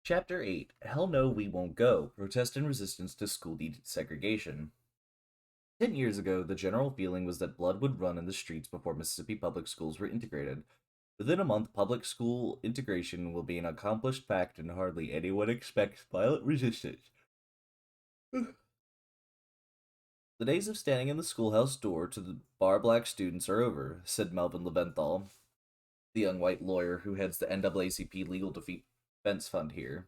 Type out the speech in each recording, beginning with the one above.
Chapter 8 Hell No, We Won't Go Protest and Resistance to School Desegregation. 10 years ago, the general feeling was that blood would run in the streets before Mississippi public schools were integrated. Within a month, public school integration will be an accomplished fact, and hardly anyone expects violent resistance. The days of standing in the schoolhouse door to bar black students are over, said Melvin Leventhal, the young white lawyer who heads the NAACP Legal Defense Fund here.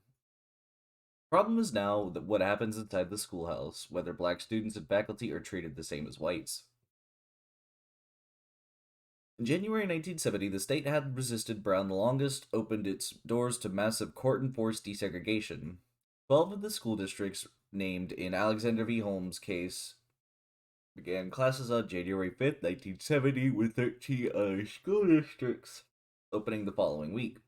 Problem is now that what happens inside the schoolhouse, whether black students and faculty are treated the same as whites. In January 1970, the state had resisted Brown the longest, opened its doors to massive court-enforced desegregation. 12 of the school districts named in Alexander v. Holmes' case began classes on January 5th, 1970, with 13 other school districts opening the following week.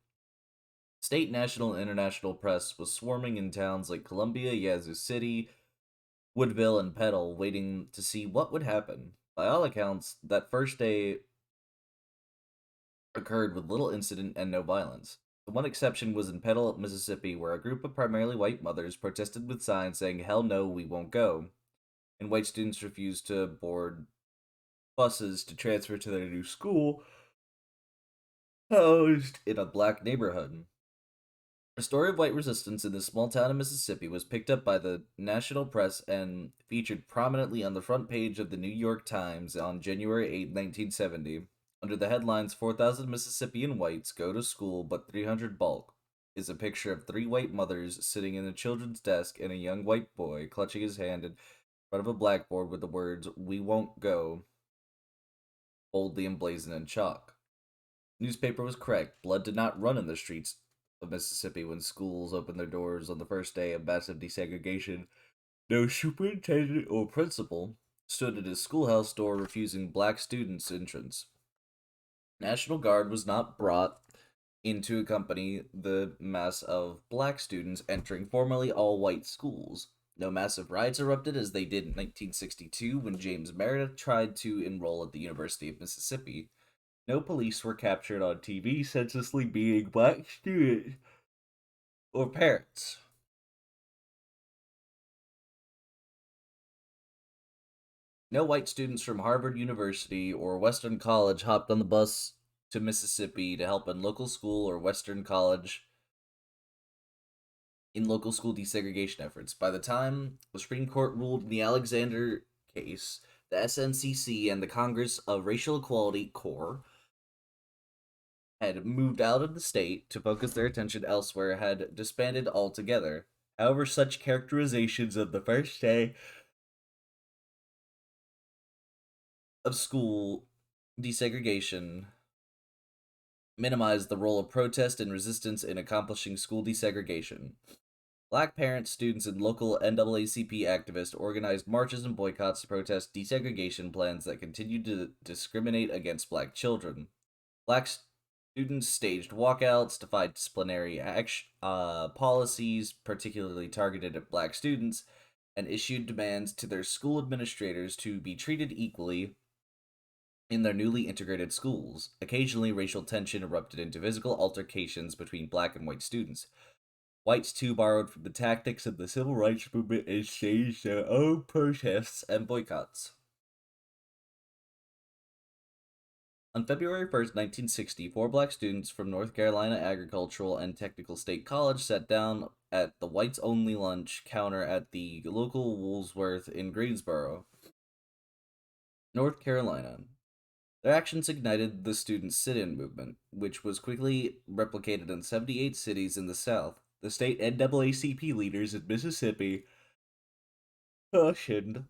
State, national, and international press was swarming in towns like Columbia, Yazoo City, Woodville, and Petal, waiting to see what would happen. By all accounts, that first day occurred with little incident and no violence. The one exception was in Petal, Mississippi, where a group of primarily white mothers protested with signs saying, "Hell no, we won't go," and white students refused to board buses to transfer to their new school, housed in a black neighborhood. The story of white resistance in this small town in Mississippi was picked up by the national press and featured prominently on the front page of the New York Times on January 8, 1970. Under the headlines, 4,000 Mississippian whites go to school but 300 balk, is a picture of three white mothers sitting in a children's desk and a young white boy clutching his hand in front of a blackboard with the words, "We won't go," boldly emblazoned in chalk. The newspaper was correct. Blood did not run in the streets of Mississippi when schools opened their doors on the first day of massive desegregation. No superintendent or principal stood at his schoolhouse door refusing black students entrance. National Guard was not brought in to accompany the mass of black students entering formerly all white schools. No massive riots erupted as they did in 1962 when James Meredith tried to enroll at the University of Mississippi. No police were captured on TV senselessly beating black students or parents. No white students from Harvard University or Western College hopped on the bus to Mississippi to help in local school or Western College in local school desegregation efforts. By the time the Supreme Court ruled in the Alexander case, the SNCC and the Congress of Racial Equality Corps had moved out of the state to focus their attention elsewhere, had disbanded altogether. However, such characterizations of the first day of school desegregation minimized the role of protest and resistance in accomplishing school desegregation. Black parents, students, and local NAACP activists organized marches and boycotts to protest desegregation plans that continued to discriminate against black children. Black students staged walkouts, defied disciplinary policies, particularly targeted at black students, and issued demands to their school administrators to be treated equally in their newly integrated schools. Occasionally, racial tension erupted into physical altercations between black and white students. Whites too borrowed from the tactics of the civil rights movement and staged their own protests and boycotts. On February 1st, 1960, four black students from North Carolina Agricultural and Technical State College sat down at the whites only lunch counter at the local Woolworth in Greensboro, North Carolina. Their actions ignited the student sit in movement, which was quickly replicated in 78 cities in the South. The state NAACP leaders in Mississippi cautioned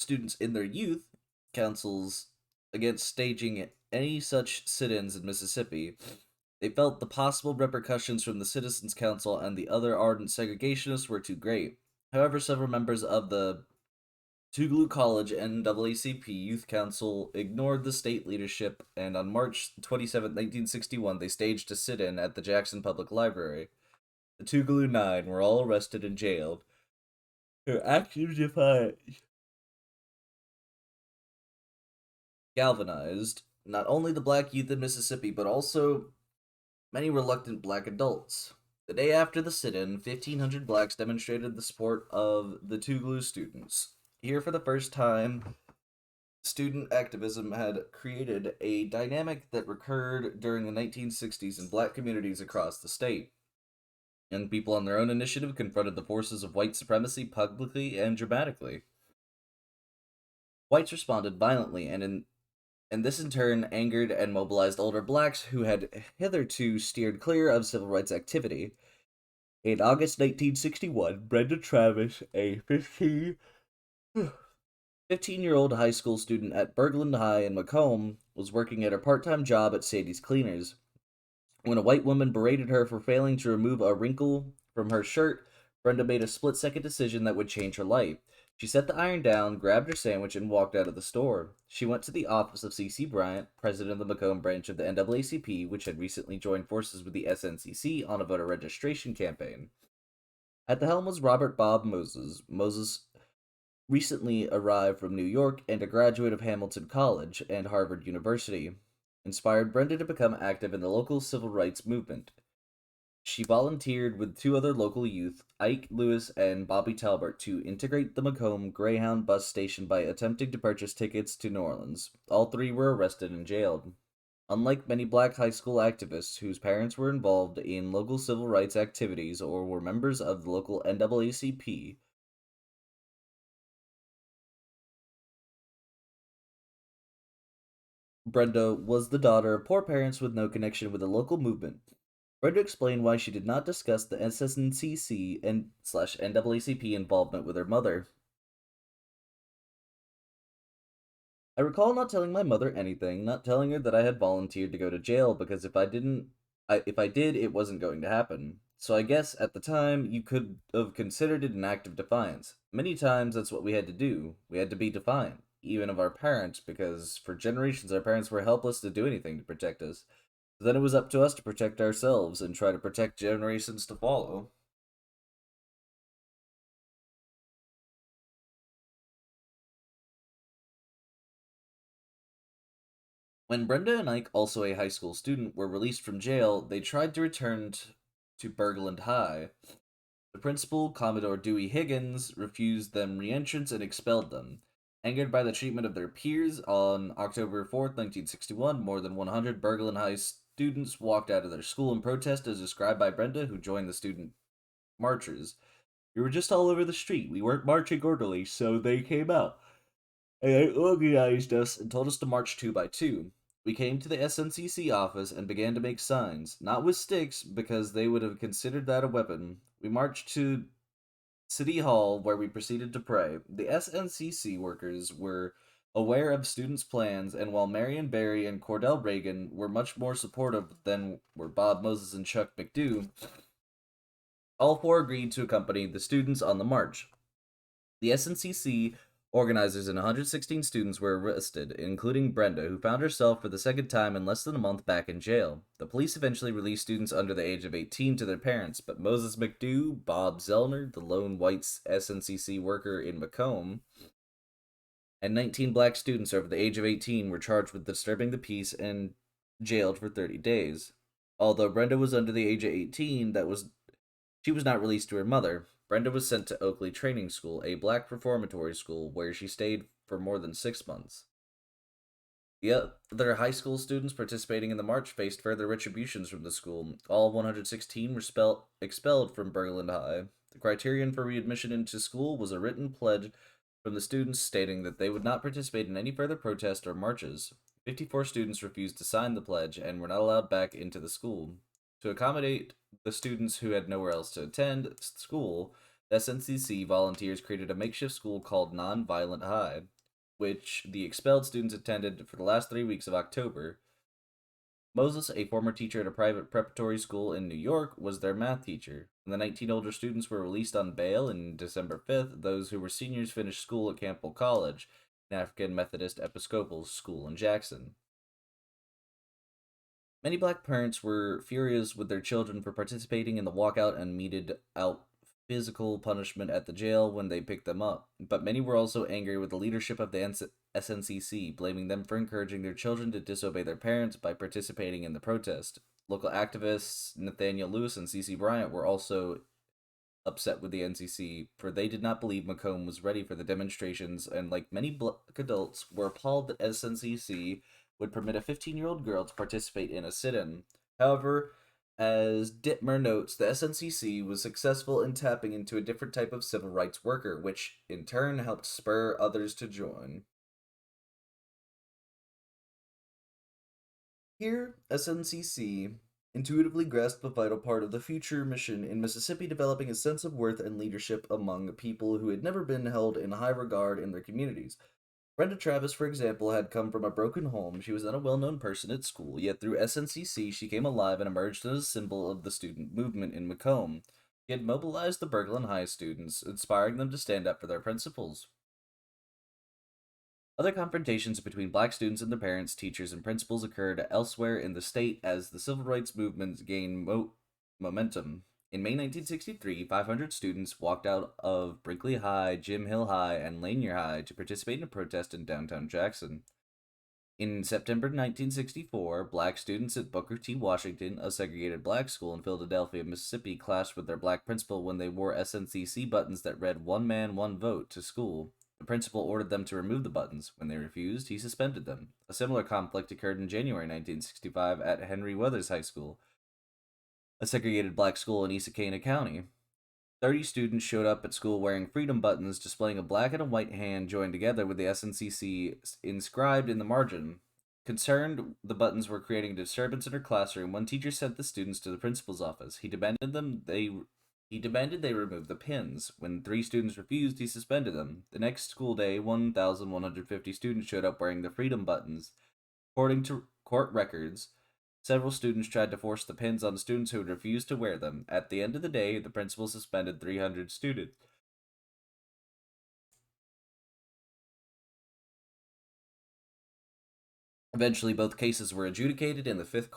students in their youth councils against staging any such sit ins in Mississippi. They felt the possible repercussions from the Citizens Council and the other ardent segregationists were too great. However, several members of the Tougaloo College NAACP Youth Council ignored the state leadership, and on March 27, 1961, they staged a sit in at the Jackson Public Library. The Tougaloo Nine were all arrested and jailed. Their active defiance galvanized not only the black youth in Mississippi, but also many reluctant black adults. The day after the sit-in, 1,500 blacks demonstrated the support of the Tougaloo students. Here, for the first time, student activism had created a dynamic that recurred during the 1960s in black communities across the state. Young people on their own initiative confronted the forces of white supremacy publicly and dramatically. Whites responded violently, and this in turn angered and mobilized older blacks who had hitherto steered clear of civil rights activity. In August 1961, Brenda Travis, a 15-year-old high school student at Berglund High in Macomb, was working at her part-time job at Sadie's Cleaners when a white woman berated her for failing to remove a wrinkle from her shirt. Brenda made a split-second decision that would change her life. She set the iron down, grabbed her sandwich, and walked out of the store. She went to the office of C.C. Bryant, president of the Macomb branch of the NAACP, which had recently joined forces with the SNCC on a voter registration campaign. At the helm was Robert Bob Moses. Moses recently arrived from New York and a graduate of Hamilton College and Harvard University, inspired Brenda to become active in the local civil rights movement. She volunteered with two other local youth, Ike Lewis and Bobby Talbert, to integrate the Macomb Greyhound bus station by attempting to purchase tickets to New Orleans. All three were arrested and jailed. Unlike many black high school activists whose parents were involved in local civil rights activities or were members of the local NAACP, Brenda was the daughter of poor parents with no connection with the local movement. Brenda explained why she did not discuss the SSNCC and slash NAACP involvement with her mother. I recall not telling my mother anything, not telling her that I had volunteered to go to jail because if I did, it wasn't going to happen. So I guess at the time you could have considered it an act of defiance. Many times that's what we had to do. We had to be defiant, even of our parents, because for generations our parents were helpless to do anything to protect us. So then it was up to us to protect ourselves and try to protect generations to follow. When Brenda and Ike, also a high school student, were released from jail, they tried to return to Bergland High. The principal, Commodore Dewey Higgins, refused them re-entrance and expelled them. Angered by the treatment of their peers, on October 4th, 1961, more than 100 Berglund High students walked out of their school in protest as described by Brenda, who joined the student marchers. We were just all over the street. We weren't marching orderly, so they came out. And they organized us and told us to march two by two. We came to the SNCC office and began to make signs, not with sticks, because they would have considered that a weapon. We marched to City Hall, where we proceeded to pray. The SNCC workers were aware of students' plans, and while Marion Barry and Cordell Reagan were much more supportive than were Bob Moses and Chuck McDew, all four agreed to accompany the students on the march. The SNCC organizers and 116 students were arrested, including Brenda, who found herself for the second time in less than a month back in jail. The police eventually released students under the age of 18 to their parents, but Moses McDew, Bob Zellner, the lone white SNCC worker in Macomb, and 19 black students over the age of 18 were charged with disturbing the peace and jailed for 30 days. Although Brenda was under the age of 18, she was not released to her mother. Brenda was sent to Oakley Training School, a black reformatory school, where she stayed for more than 6 months. The other high school students participating in the march faced further retributions from the school. All 116 were expelled from Berglund High. The criterion for readmission into school was a written pledge from the students stating that they would not participate in any further protest or marches. 54 students refused to sign the pledge and were not allowed back into the school. To accommodate the students who had nowhere else to attend school, the SNCC volunteers created a makeshift school called Nonviolent High, which the expelled students attended for the last 3 weeks of October. Moses, a former teacher at a private preparatory school in New York, was their math teacher. When the 19 older students were released on bail on December 5th, those who were seniors finished school at Campbell College, an African Methodist Episcopal school in Jackson. Many black parents were furious with their children for participating in the walkout and meted out physical punishment at the jail when they picked them up, but many were also angry with the leadership of the SNCC, blaming them for encouraging their children to disobey their parents by participating in the protest. Local activists Nathaniel Lewis and C.C. Bryant were also upset with the NCC, for they did not believe Macomb was ready for the demonstrations, and like many black adults, were appalled that SNCC would permit a 15-year-old girl to participate in a sit-in. However, as Dittmer notes, the SNCC was successful in tapping into a different type of civil rights worker, which in turn helped spur others to join. Here, SNCC intuitively grasped a vital part of the future mission in Mississippi, developing a sense of worth and leadership among people who had never been held in high regard in their communities. Brenda Travis, for example, had come from a broken home. She was not a well known person at school, yet through SNCC she came alive and emerged as a symbol of the student movement in Macomb. She had mobilized the Berglund High students, inspiring them to stand up for their principles. Other confrontations between black students and their parents, teachers, and principals occurred elsewhere in the state as the civil rights movement gained momentum. In May 1963, 500 students walked out of Brinkley High, Jim Hill High, and Lanier High to participate in a protest in downtown Jackson. In September 1964, black students at Booker T. Washington, a segregated black school in Philadelphia, Mississippi, clashed with their black principal when they wore SNCC buttons that read "One Man, One Vote" to school. The principal ordered them to remove the buttons. When they refused, he suspended them. A similar conflict occurred in January 1965 at Henry Weathers High School, a segregated black school in Issaquah County. 30 students showed up at school wearing freedom buttons, displaying a black and a white hand joined together with the SNCC inscribed in the margin. Concerned the buttons were creating a disturbance in her classroom, one teacher sent the students to the principal's office. He demanded they remove the pins. When 3 students refused, he suspended them. The next school day, 1,150 students showed up wearing the freedom buttons. According to court records, several students tried to force the pins on students who had refused to wear them. At the end of the day, the principal suspended 300 students. Eventually, both cases were adjudicated in the Fifth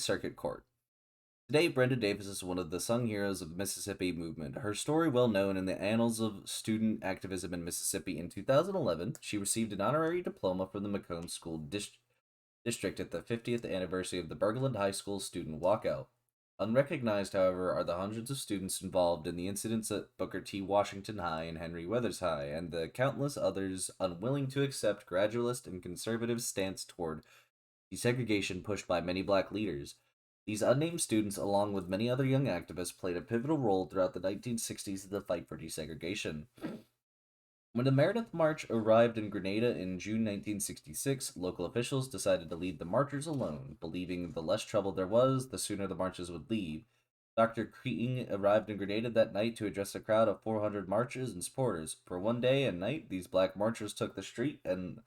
Circuit Court. Today, Brenda Davis is one of the sung heroes of the Mississippi movement. Her story, well known in the annals of student activism in Mississippi, in 2011, she received an honorary diploma from the Macomb School District at the 50th anniversary of the Berglund High School student walkout. Unrecognized, however, are the hundreds of students involved in the incidents at Booker T. Washington High and Henry Weathers High, and the countless others unwilling to accept gradualist and conservative stance toward desegregation pushed by many black leaders. These unnamed students, along with many other young activists, played a pivotal role throughout the 1960s in the fight for desegregation. When the Meredith March arrived in Grenada in June 1966, local officials decided to lead the marchers alone, believing the less trouble there was, the sooner the marches would leave. Dr. Keating arrived in Grenada that night to address a crowd of 400 marchers and supporters. For one day and night, these black marchers took the street, and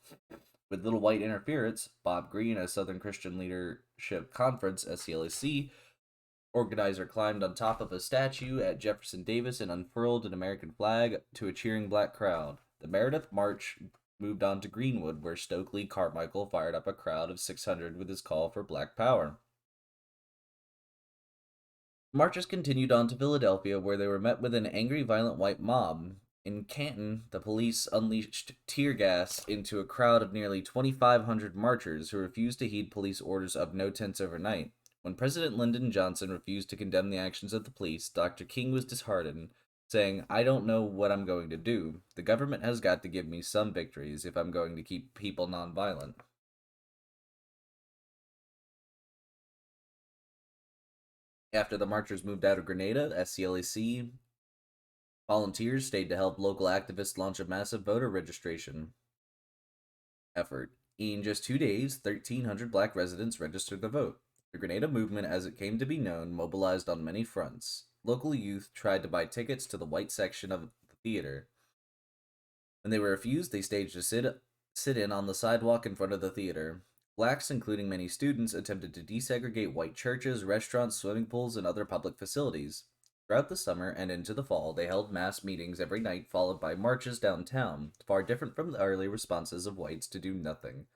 with little white interference, Bob Greene, a Southern Christian Leadership Conference (SCLC) organizer, climbed on top of a statue at Jefferson Davis and unfurled an American flag to a cheering black crowd. The Meredith March moved on to Greenwood, where Stokely Carmichael fired up a crowd of 600 with his call for black power. Marches continued on to Philadelphia, where they were met with an angry, violent white mob. In Canton, the police unleashed tear gas into a crowd of nearly 2,500 marchers who refused to heed police orders of no tents overnight. When President Lyndon Johnson refused to condemn the actions of the police, Dr. King was disheartened, saying, "I don't know what I'm going to do. The government has got to give me some victories if I'm going to keep people nonviolent." After the marchers moved out of Grenada, SCLAC volunteers stayed to help local activists launch a massive voter registration effort. In just 2 days, 1,300 black residents registered to vote. The Grenada movement, as it came to be known, mobilized on many fronts. Local youth tried to buy tickets to the white section of the theater. When they were refused, they staged a sit-in on the sidewalk in front of the theater. Blacks, including many students, attempted to desegregate white churches, restaurants, swimming pools, and other public facilities. Throughout the summer and into the fall, they held mass meetings every night, followed by marches downtown, far different from the early responses of whites to do nothing.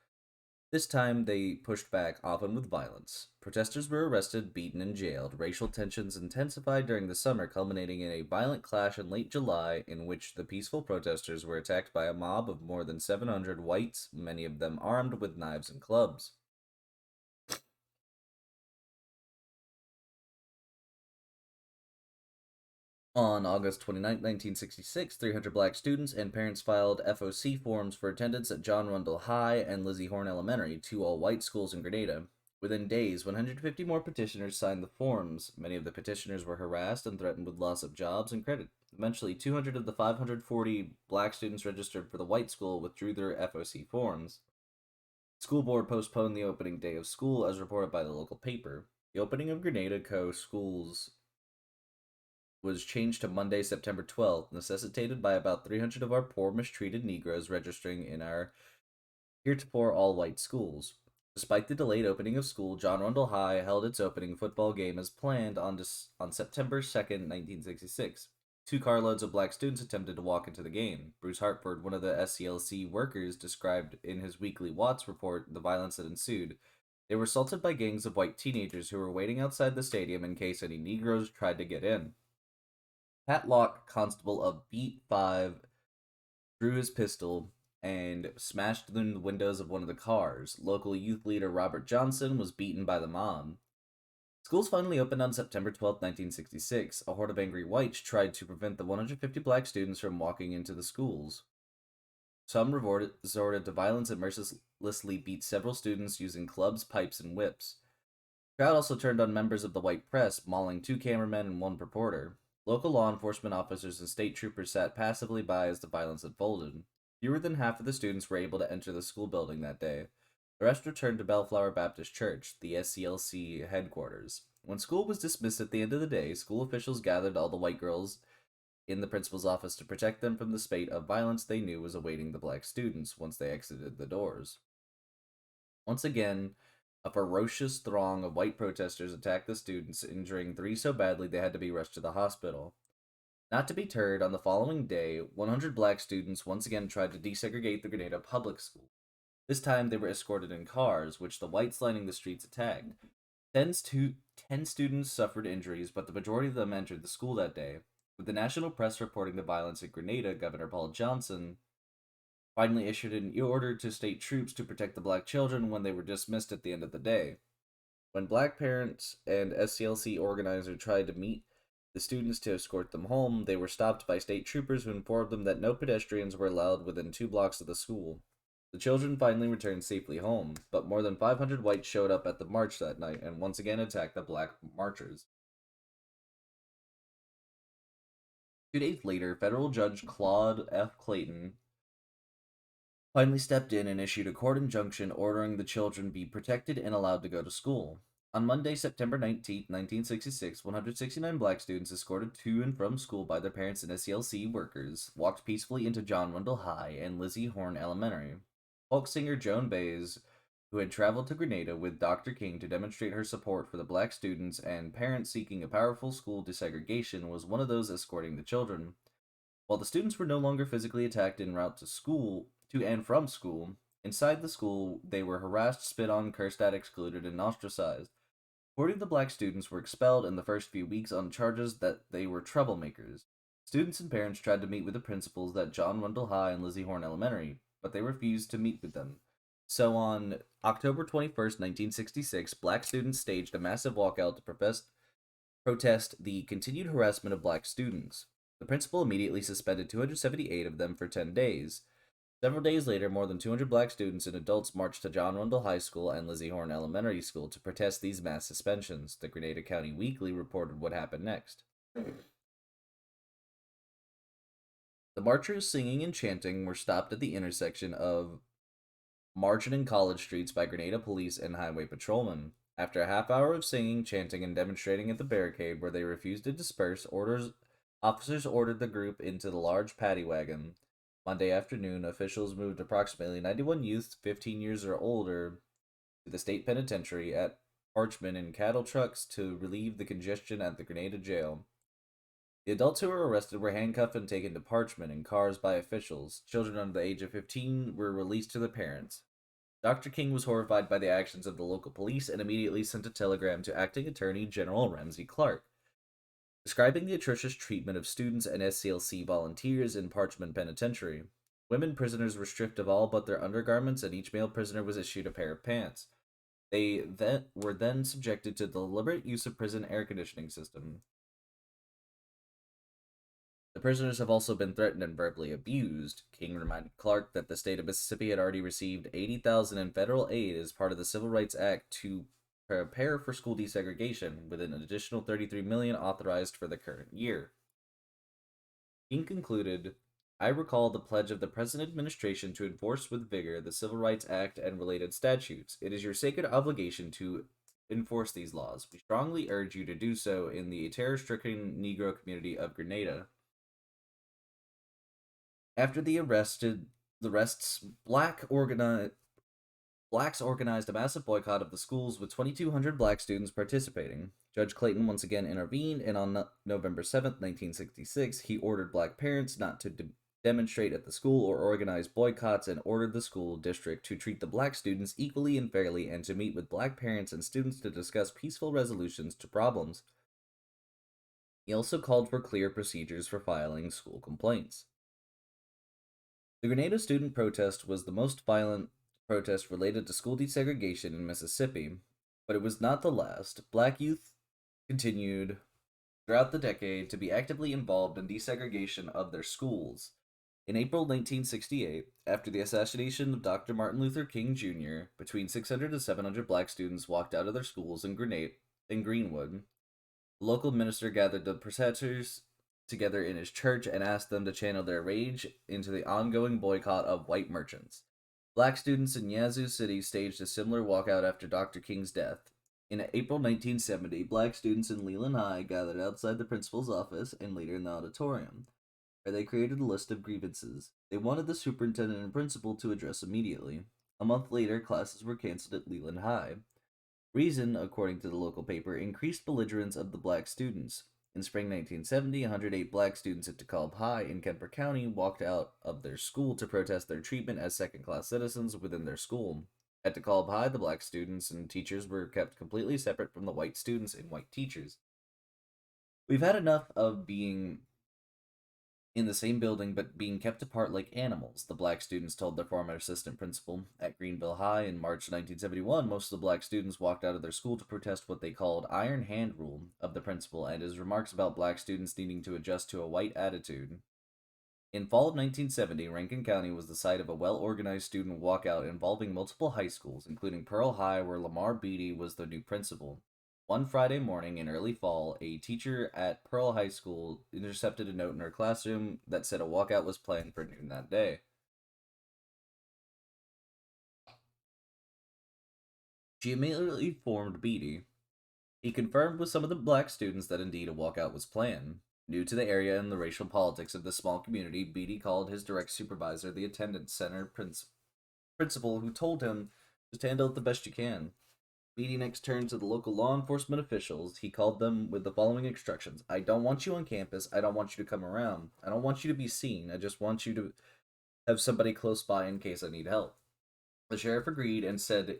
This time, they pushed back, often with violence. Protesters were arrested, beaten, and jailed. Racial tensions intensified during the summer, culminating in a violent clash in late July in which the peaceful protesters were attacked by a mob of more than 700 whites, many of them armed with knives and clubs. On August 29, 1966, 300 black students and parents filed FOC forms for attendance at John Rundle High and Lizzie Horn Elementary, two all-white schools in Grenada. Within days, 150 more petitioners signed the forms. Many of the petitioners were harassed and threatened with loss of jobs and credit. Eventually, 200 of the 540 black students registered for the white school withdrew their FOC forms. The school board postponed the opening day of school as reported by the local paper. The opening of Grenada Co. schools was changed to Monday, September 12th, necessitated by about 300 of our poor, mistreated Negroes registering in our heretofore all white schools. Despite the delayed opening of school, John Rundle High held its opening football game as planned on September 2nd, 1966. Two carloads of black students attempted to walk into the game. Bruce Hartford, one of the SCLC workers, described in his weekly Watts report the violence that ensued. They were assaulted by gangs of white teenagers who were waiting outside the stadium in case any Negroes tried to get in. Patlock, constable of Beat 5, drew his pistol and smashed in the windows of one of the cars. Local youth leader Robert Johnson was beaten by the mob. Schools finally opened on September 12, 1966. A horde of angry whites tried to prevent the 150 black students from walking into the schools. Some resorted to violence and mercilessly beat several students using clubs, pipes, and whips. The crowd also turned on members of the white press, mauling two cameramen and one reporter. Local law enforcement officers and state troopers sat passively by as the violence unfolded. Fewer than half of the students were able to enter the school building that day. The rest returned to Bellflower Baptist Church, the SCLC headquarters. When school was dismissed at the end of the day, school officials gathered all the white girls in the principal's office to protect them from the spate of violence they knew was awaiting the black students once they exited the doors. Once again, a ferocious throng of white protesters attacked the students, injuring three so badly they had to be rushed to the hospital. Not to be deterred, on the following day, 100 black students once again tried to desegregate the Grenada public school. This time they were escorted in cars, which the whites lining the streets attacked. 10 students suffered injuries, but the majority of them entered the school that day. With the national press reporting the violence in Grenada, Governor Paul Johnson finally issued an order to state troops to protect the black children when they were dismissed at the end of the day. When black parents and SCLC organizers tried to meet the students to escort them home, they were stopped by state troopers who informed them that no pedestrians were allowed within 2 blocks of the school. The children finally returned safely home, but more than 500 whites showed up at the march that night and once again attacked the black marchers. 2 days later, federal judge Claude F. Clayton finally stepped in and issued a court injunction ordering the children be protected and allowed to go to school. On Monday, September 19th, 1966, 169 black students escorted to and from school by their parents and SCLC workers walked peacefully into John Rundle High and Lizzie Horn Elementary. Folk singer Joan Baez, who had traveled to Grenada with Dr. King to demonstrate her support for the black students and parents seeking a powerful school desegregation, was one of those escorting the children. While the students were no longer physically attacked en route to and from school, inside the school they were harassed, spit on, cursed at, excluded, and ostracized. 40 of the black students were expelled in the first few weeks on charges that they were troublemakers. Students and parents tried to meet with the principals at John Rundle High and Lizzie Horn Elementary, but they refused to meet with them. So on October 21st, 1966, black students staged a massive walkout to protest the continued harassment of black students. The principal immediately suspended 278 of them for 10 days. Several days later, more than 200 black students and adults marched to John Rundle High School and Lizzie Horn Elementary School to protest these mass suspensions. The Grenada County Weekly reported what happened next. The marchers, singing and chanting, were stopped at the intersection of Margin and College Streets by Grenada police and highway patrolmen. After a half hour of singing, chanting, and demonstrating at the barricade where they refused to disperse, officers ordered the group into the large paddy wagon. Monday afternoon, officials moved approximately 91 youths 15 years or older to the state penitentiary at Parchman in cattle trucks to relieve the congestion at the Grenada jail. The adults who were arrested were handcuffed and taken to Parchman in cars by officials. Children under the age of 15 were released to their parents. Dr. King was horrified by the actions of the local police and immediately sent a telegram to Acting Attorney General Ramsey Clark, describing the atrocious treatment of students and SCLC volunteers in Parchman Penitentiary. Women prisoners were stripped of all but their undergarments, and each male prisoner was issued a pair of pants. They were then subjected to the deliberate use of prison air conditioning system. The prisoners have also been threatened and verbally abused. King reminded Clark that the state of Mississippi had already received $80,000 in federal aid as part of the Civil Rights Act to prepare for school desegregation, with an additional $33 million authorized for the current year. King concluded, I recall the pledge of the present administration to enforce with vigor the Civil Rights Act and related statutes. It is your sacred obligation to enforce these laws. We strongly urge you to do so in the terror-stricken Negro community of Grenada. After the arrests, blacks organized a massive boycott of the schools with 2,200 black students participating. Judge Clayton once again intervened, and on November 7th, 1966, he ordered black parents not to demonstrate at the school or organize boycotts, and ordered the school district to treat the black students equally and fairly and to meet with black parents and students to discuss peaceful resolutions to problems. He also called for clear procedures for filing school complaints. The Grenada student protest was the most violent protest related to school desegregation in Mississippi, but it was not the last. Black youth continued throughout the decade to be actively involved in desegregation of their schools. In April 1968, after the assassination of Dr. Martin Luther King Jr., between 600 to 700 black students walked out of their schools in Greenwood. The local minister gathered the protesters together in his church and asked them to channel their rage into the ongoing boycott of white merchants. Black students in Yazoo City staged a similar walkout after Dr. King's death. In April 1970, black students in Leland High gathered outside the principal's office and later in the auditorium, where they created a list of grievances. They wanted the superintendent and principal to address immediately. A month later, classes were canceled at Leland High. Reason, according to the local paper, increased belligerence of the black students. In spring 1970, 108 black students at DeKalb High in Kemper County walked out of their school to protest their treatment as second-class citizens within their school. At DeKalb High, the black students and teachers were kept completely separate from the white students and white teachers. We've had enough of being in the same building but being kept apart like animals, the black students told their former assistant principal. At Greenville High in March 1971, most of the black students walked out of their school to protest what they called iron hand rule of the principal and his remarks about black students needing to adjust to a white attitude. In fall of 1970, Rankin County was the site of a well-organized student walkout involving multiple high schools, including Pearl High, where Lamar Beatty was the new principal. One Friday morning in early fall, a teacher at Pearl High School intercepted a note in her classroom that said a walkout was planned for noon that day. She immediately informed Beatty. He confirmed with some of the black students that indeed a walkout was planned. New to the area and the racial politics of this small community, Beatty called his direct supervisor, the attendance center principal, who told him, just handle it the best you can. Beatty next turned to the local law enforcement officials. He called them with the following instructions. I don't want you on campus. I don't want you to come around. I don't want you to be seen. I just want you to have somebody close by in case I need help. The sheriff agreed and said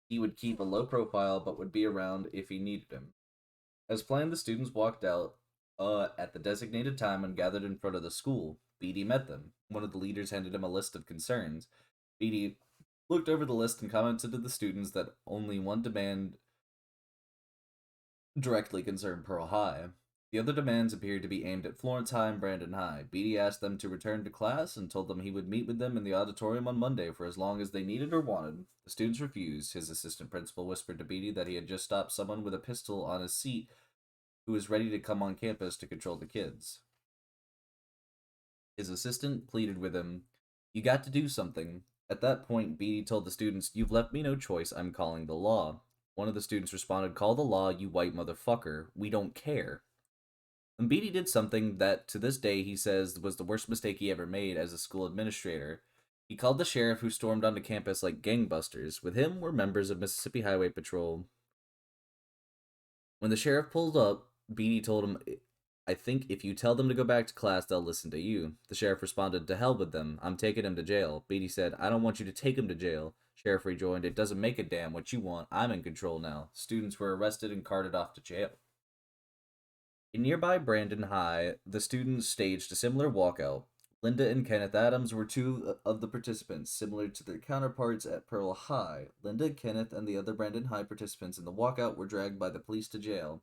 he would keep a low profile but would be around if he needed him. As planned, the students walked out at the designated time and gathered in front of the school. Beatty met them. One of the leaders handed him a list of concerns. Beatty looked over the list and commented to the students that only one demand directly concerned Pearl High. The other demands appeared to be aimed at Florence High and Brandon High. Beatty asked them to return to class and told them he would meet with them in the auditorium on Monday for as long as they needed or wanted. The students refused. His assistant principal whispered to Beatty that he had just stopped someone with a pistol on his seat who was ready to come on campus to control the kids. His assistant pleaded with him, You got to do something. At that point, Beatty told the students, You've left me no choice, I'm calling the law. One of the students responded, Call the law, you white motherfucker. We don't care. And Beatty did something that, to this day, he says was the worst mistake he ever made as a school administrator. He called the sheriff who stormed onto campus like gangbusters. With him were members of Mississippi Highway Patrol. When the sheriff pulled up, Beatty told him, I think if you tell them to go back to class, they'll listen to you. The sheriff responded, To hell with them. I'm taking him to jail. Beatty said, I don't want you to take him to jail. Sheriff rejoined, It doesn't make a damn what you want. I'm in control now. Students were arrested and carted off to jail. In nearby Brandon High, the students staged a similar walkout. Linda and Kenneth Adams were two of the participants, similar to their counterparts at Pearl High. Linda, Kenneth, and the other Brandon High participants in the walkout were dragged by the police to jail.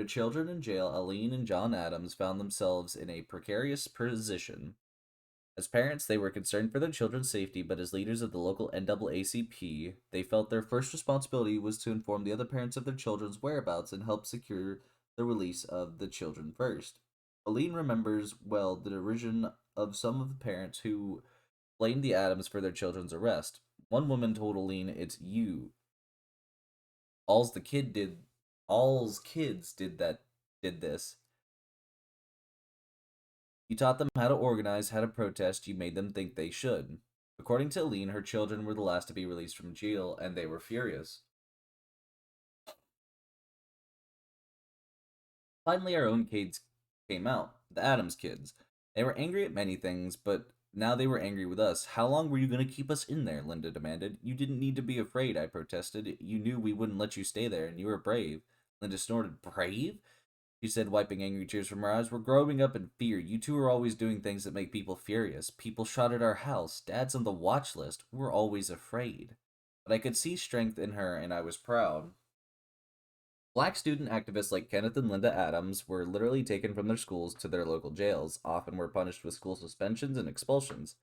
Their children in jail, Aline and John Adams, found themselves in a precarious position. As parents, they were concerned for their children's safety, but as leaders of the local NAACP, they felt their first responsibility was to inform the other parents of their children's whereabouts and help secure the release of the children first. Aline remembers well the derision of some of the parents who blamed the Adams for their children's arrest. One woman told Aline, "It's you. All's the kid did. All's kids did this. You taught them how to organize, how to protest, you made them think they should." According to Aline, her children were the last to be released from jail, and they were furious. Finally, our own kids came out, the Adams kids. They were angry at many things, but now they were angry with us. "How long were you going to keep us in there?" Linda demanded. "You didn't need to be afraid," I protested. "You knew we wouldn't let you stay there, and you were brave." Linda snorted. "Brave?" She said, wiping angry tears from her eyes. "We're growing up in fear. You two are always doing things that make people furious. People shot at our house. Dad's on the watch list. We're always afraid." But I could see strength in her, and I was proud. Black student activists like Kenneth and Linda Adams were literally taken from their schools to their local jails, often were punished with school suspensions and expulsions.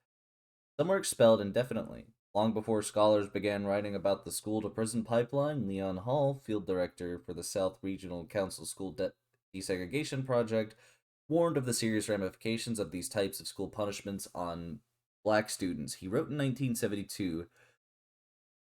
Some were expelled indefinitely. Long before scholars began writing about the school to prison pipeline, Leon Hall, field director for the South Regional Council School Desegregation Project, warned of the serious ramifications of these types of school punishments on black students. He wrote in 1972,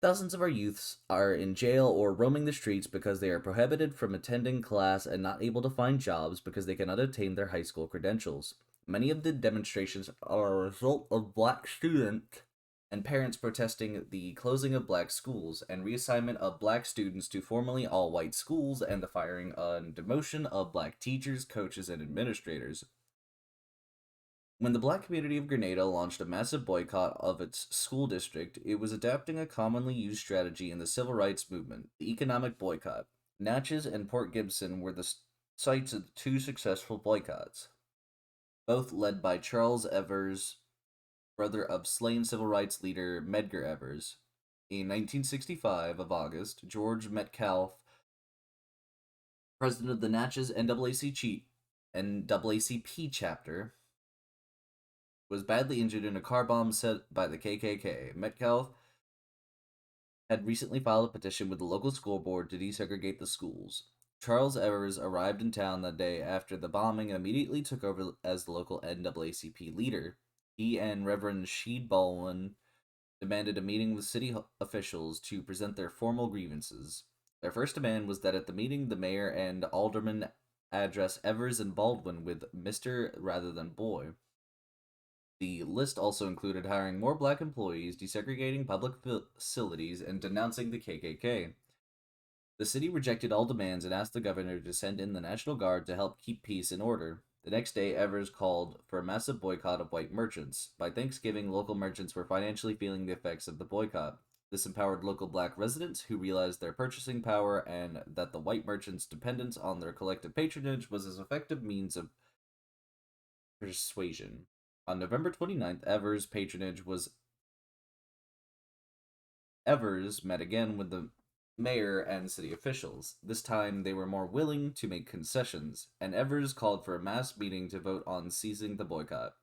"Thousands of our youths are in jail or roaming the streets because they are prohibited from attending class and not able to find jobs because they cannot obtain their high school credentials. Many of the demonstrations are a result of black students and parents protesting the closing of black schools and reassignment of black students to formerly all white schools and the firing and demotion of black teachers, coaches, and administrators." When the black community of Grenada launched a massive boycott of its school district, it was adapting a commonly used strategy in the civil rights movement, the economic boycott. Natchez and Port Gibson were the sites of two successful boycotts, both led by Charles Evers, brother of slain civil rights leader Medgar Evers. In 1965 of August, George Metcalf, president of the Natchez NAACP chapter, was badly injured in a car bomb set by the KKK. Metcalf had recently filed a petition with the local school board to desegregate the schools. Charles Evers arrived in town that day after the bombing and immediately took over as the local NAACP leader. He and Reverend Sheed Baldwin demanded a meeting with city officials to present their formal grievances. Their first demand was that at the meeting, the mayor and aldermen address Evers and Baldwin with Mr. rather than boy. The list also included hiring more black employees, desegregating public facilities, and denouncing the KKK. The city rejected all demands and asked the governor to send in the National Guard to help keep peace and order. The next day, Evers called for a massive boycott of white merchants. By Thanksgiving, local merchants were financially feeling the effects of the boycott. This empowered local black residents who realized their purchasing power and that the white merchants' dependence on their collective patronage was an effective means of persuasion. On November 29th, Evers met again with the mayor and city officials. This time they were more willing to make concessions, and Evers called for a mass meeting to vote on ceasing the boycott.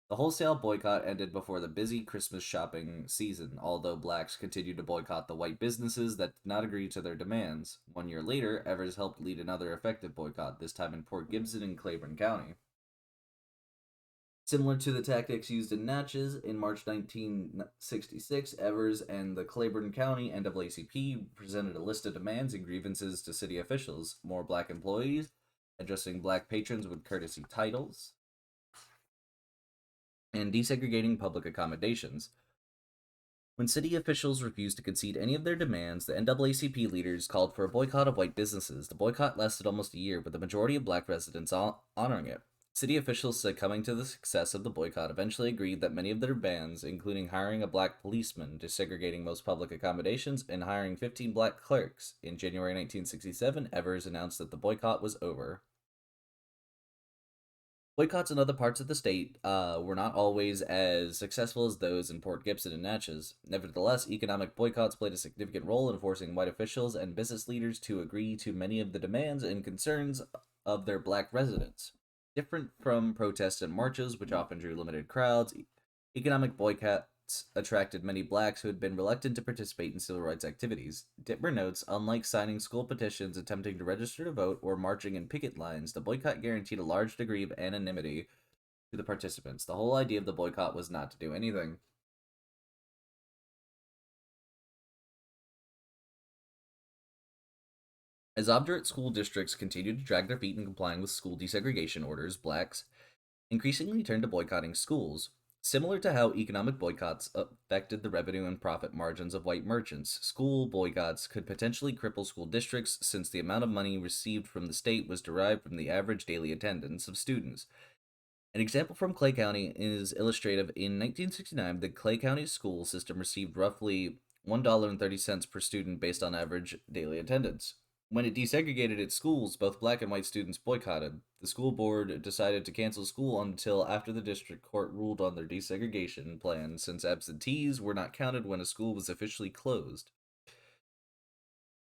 The wholesale boycott ended before the busy Christmas shopping season, although blacks continued to boycott the white businesses that did not agree to their demands. 1 year later, Evers helped lead another effective boycott, this time in Port Gibson and Claiborne County. Similar to the tactics used in Natchez, in March 1966, Evers and the Claiborne County NAACP presented a list of demands and grievances to city officials: more black employees, addressing black patrons with courtesy titles, and desegregating public accommodations. When city officials refused to concede any of their demands, the NAACP leaders called for a boycott of white businesses. The boycott lasted almost a year, with the majority of black residents honoring it. City officials, succumbing to the success of the boycott, eventually agreed that many of their demands, including hiring a black policeman, desegregating most public accommodations, and hiring 15 black clerks. In January 1967, Evers announced that the boycott was over. Boycotts in other parts of the state were not always as successful as those in Port Gibson and Natchez. Nevertheless, economic boycotts played a significant role in forcing white officials and business leaders to agree to many of the demands and concerns of their black residents. Different from protests and marches, which often drew limited crowds, economic boycotts attracted many blacks who had been reluctant to participate in civil rights activities. Dittmer notes, unlike signing school petitions, attempting to register to vote, or marching in picket lines, the boycott guaranteed a large degree of anonymity to the participants. The whole idea of the boycott was not to do anything. As obdurate school districts continued to drag their feet in complying with school desegregation orders, blacks increasingly turned to boycotting schools. Similar to how economic boycotts affected the revenue and profit margins of white merchants, school boycotts could potentially cripple school districts since the amount of money received from the state was derived from the average daily attendance of students. An example from Clay County is illustrative. In 1969, the Clay County school system received roughly $1.30 per student based on average daily attendance. When it desegregated its schools, both black and white students boycotted. The school board decided to cancel school until after the district court ruled on their desegregation plan, since absentees were not counted when a school was officially closed.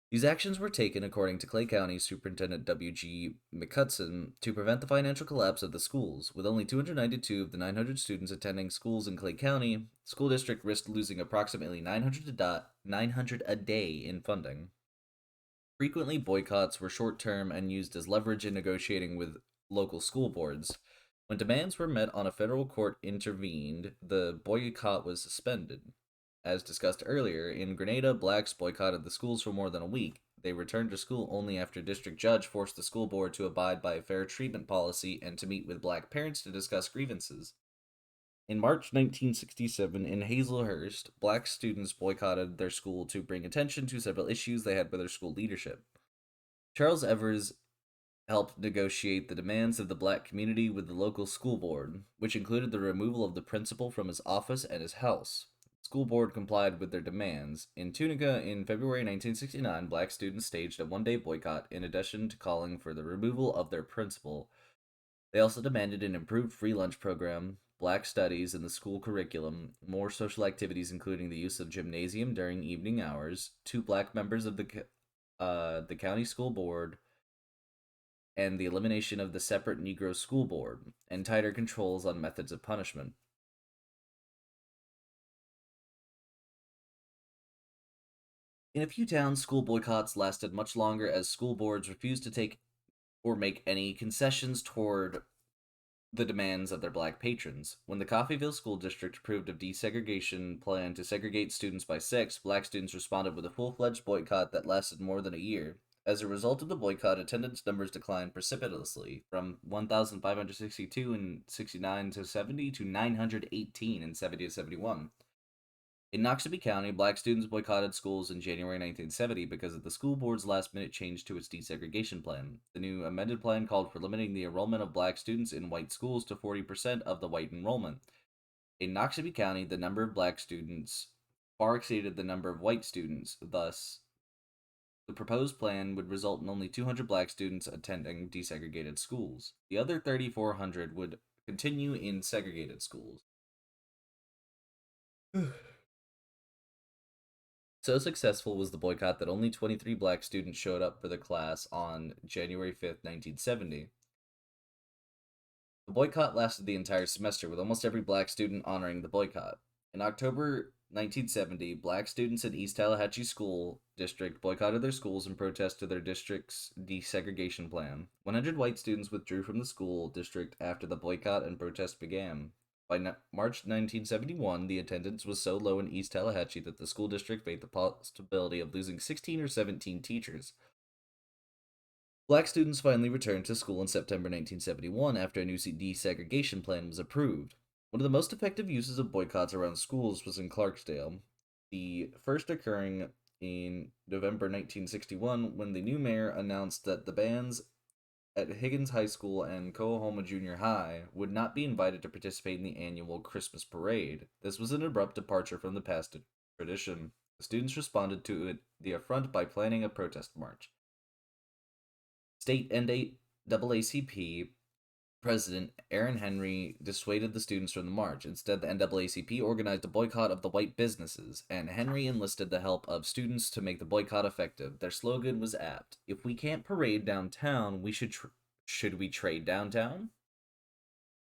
These actions were taken, according to Clay County Superintendent W.G. McCutcheon, to prevent the financial collapse of the schools. With only 292 of the 900 students attending schools in Clay County, the school district risked losing approximately 900 a day in funding. Frequently, boycotts were short term and used as leverage in negotiating with local school boards. When demands were met on a federal court intervened, the boycott was suspended. As discussed earlier, in Grenada, blacks boycotted the schools for more than a week. They returned to school only after a district judge forced the school board to abide by a fair treatment policy and to meet with black parents to discuss grievances. In March 1967, in Hazelhurst, black students boycotted their school to bring attention to several issues they had with their school leadership. Charles Evers helped negotiate the demands of the black community with the local school board, which included the removal of the principal from his office and his house. The school board complied with their demands. In Tunica, in February 1969, black students staged a one-day boycott in addition to calling for the removal of their principal. They also demanded an improved free lunch program, black studies in the school curriculum, more social activities including the use of gymnasium during evening hours, two black members of the county school board, and the elimination of the separate Negro school board, and tighter controls on methods of punishment. In a few towns, school boycotts lasted much longer as school boards refused to take or make any concessions toward the demands of their black patrons. When the Coffeyville School District approved a desegregation plan to segregate students by sex, black students responded with a full-fledged boycott that lasted more than a year. As a result of the boycott, attendance numbers declined precipitously from 1,562 in 69 to 70 to 918 in 70 to 71. In Noxubee County, black students boycotted schools in January 1970 because of the school board's last minute change to its desegregation plan. The new amended plan called for limiting the enrollment of black students in white schools to 40% of the white enrollment. In Noxubee County, the number of black students far exceeded the number of white students. Thus, the proposed plan would result in only 200 black students attending desegregated schools. The other 3,400 would continue in segregated schools. So successful was the boycott that only 23 black students showed up for the class on January 5th, 1970. The boycott lasted the entire semester, with almost every black student honoring the boycott. In October 1970, black students in East Tallahatchie School District boycotted their schools in protest to their district's desegregation plan. 100 white students withdrew from the school district after the boycott and protest began. By March 1971, the attendance was so low in East Tallahatchie that the school district faced the possibility of losing 16 or 17 teachers. Black students finally returned to school in September 1971 after a new desegregation plan was approved. One of the most effective uses of boycotts around schools was in Clarksdale, the first occurring in November 1961 when the new mayor announced that the bands at Higgins High School and Coahoma Junior High would not be invited to participate in the annual Christmas parade. This was an abrupt departure from the past tradition. The students responded to the affront by planning a protest march. State NAACP President Aaron Henry dissuaded the students from the march. Instead, the NAACP organized a boycott of the white businesses, and Henry enlisted the help of students to make the boycott effective. Their slogan was apt: "If we can't parade downtown, should we trade downtown?"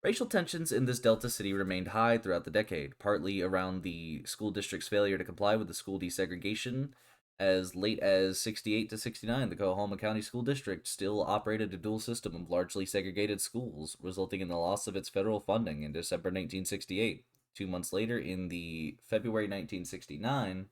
Racial tensions in this Delta city remained high throughout the decade, partly around the school district's failure to comply with the school desegregation. As late as 68 to 69, the Coahoma County School District still operated a dual system of largely segregated schools, resulting in the loss of its federal funding in December 1968. 2 months later, in the February 1969,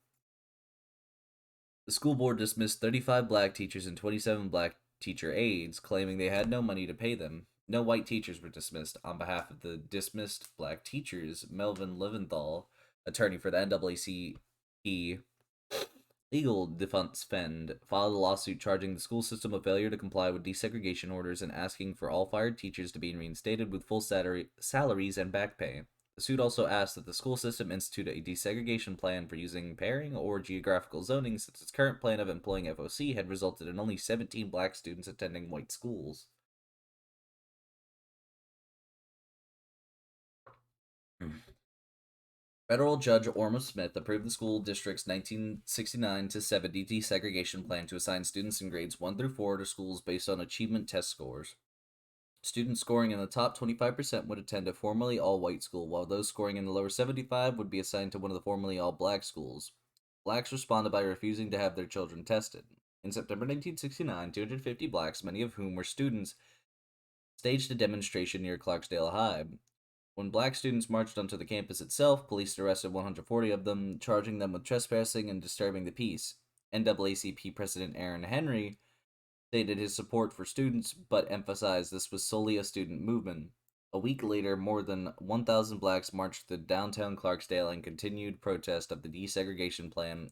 the school board dismissed 35 black teachers and 27 black teacher aides, claiming they had no money to pay them. No white teachers were dismissed. On behalf of the dismissed black teachers, Melvin Leventhal, attorney for the NAACP Legal Defense Fund, filed a lawsuit charging the school system of failure to comply with desegregation orders and asking for all fired teachers to be reinstated with full salaries and back pay. The suit also asked that the school system institute a desegregation plan for using pairing or geographical zoning, since its current plan of employing FOC had resulted in only 17 black students attending white schools. Federal Judge Orma Smith approved the school district's 1969 to 70 desegregation plan to assign students in grades 1 through 4 to schools based on achievement test scores. Students scoring in the top 25% would attend a formerly all-white school, while those scoring in the lower 75 would be assigned to one of the formerly all-black schools. Blacks responded by refusing to have their children tested. In September 1969, 250 blacks, many of whom were students, staged a demonstration near Clarksdale High. When black students marched onto the campus itself, police arrested 140 of them, charging them with trespassing and disturbing the peace. NAACP President Aaron Henry stated his support for students, but emphasized this was solely a student movement. A week later, more than 1,000 blacks marched to downtown Clarksdale in continued protest of the desegregation plan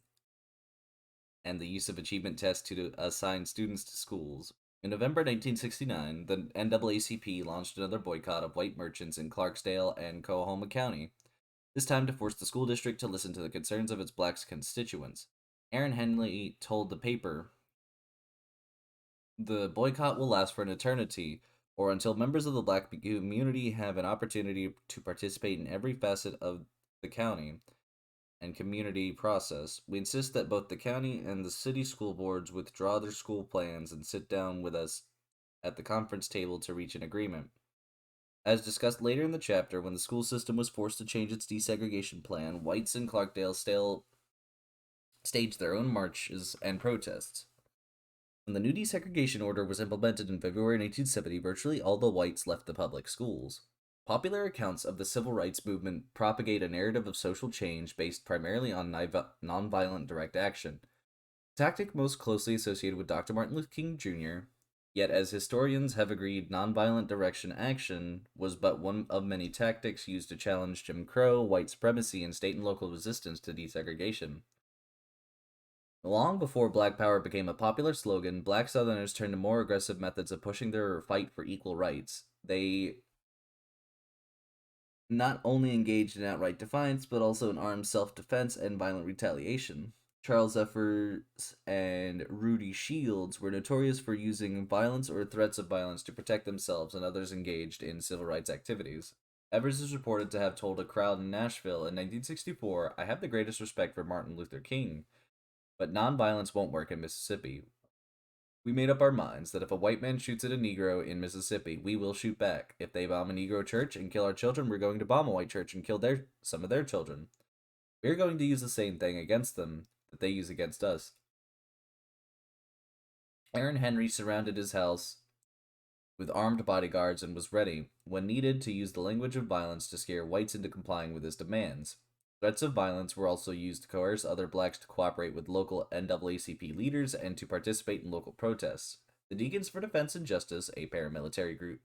and the use of achievement tests to assign students to schools. In November 1969, the NAACP launched another boycott of white merchants in Clarksdale and Coahoma County, this time to force the school district to listen to the concerns of its black constituents. Aaron Henley told the paper, "The boycott will last for an eternity, or until members of the black community have an opportunity to participate in every facet of the county and community process. We insist that both the county and the city school boards withdraw their school plans and sit down with us at the conference table to reach an agreement." As discussed later in the chapter, when the school system was forced to change its desegregation plan, whites in Clarksdale still staged their own marches and protests. When the new desegregation order was implemented in February 1970, virtually all the whites left the public schools. Popular accounts of the civil rights movement propagate a narrative of social change based primarily on nonviolent direct action, a tactic most closely associated with Dr. Martin Luther King Jr., yet as historians have agreed, nonviolent direct action was but one of many tactics used to challenge Jim Crow, white supremacy, and state and local resistance to desegregation. Long before Black Power became a popular slogan, black Southerners turned to more aggressive methods of pushing their fight for equal rights. They not only engaged in outright defiance, but also in armed self-defense and violent retaliation. Charles Evers and Rudy Shields were notorious for using violence or threats of violence to protect themselves and others engaged in civil rights activities. Evers is reported to have told a crowd in Nashville in 1964, "I have the greatest respect for Martin Luther King, but nonviolence won't work in Mississippi. We made up our minds that if a white man shoots at a Negro in Mississippi, we will shoot back. If they bomb a Negro church and kill our children, we're going to bomb a white church and kill some of their children. We're going to use the same thing against them that they use against us." Aaron Henry surrounded his house with armed bodyguards and was ready, when needed, to use the language of violence to scare whites into complying with his demands. Threats of violence were also used to coerce other blacks to cooperate with local NAACP leaders and to participate in local protests. The Deacons for Defense and Justice, a paramilitary group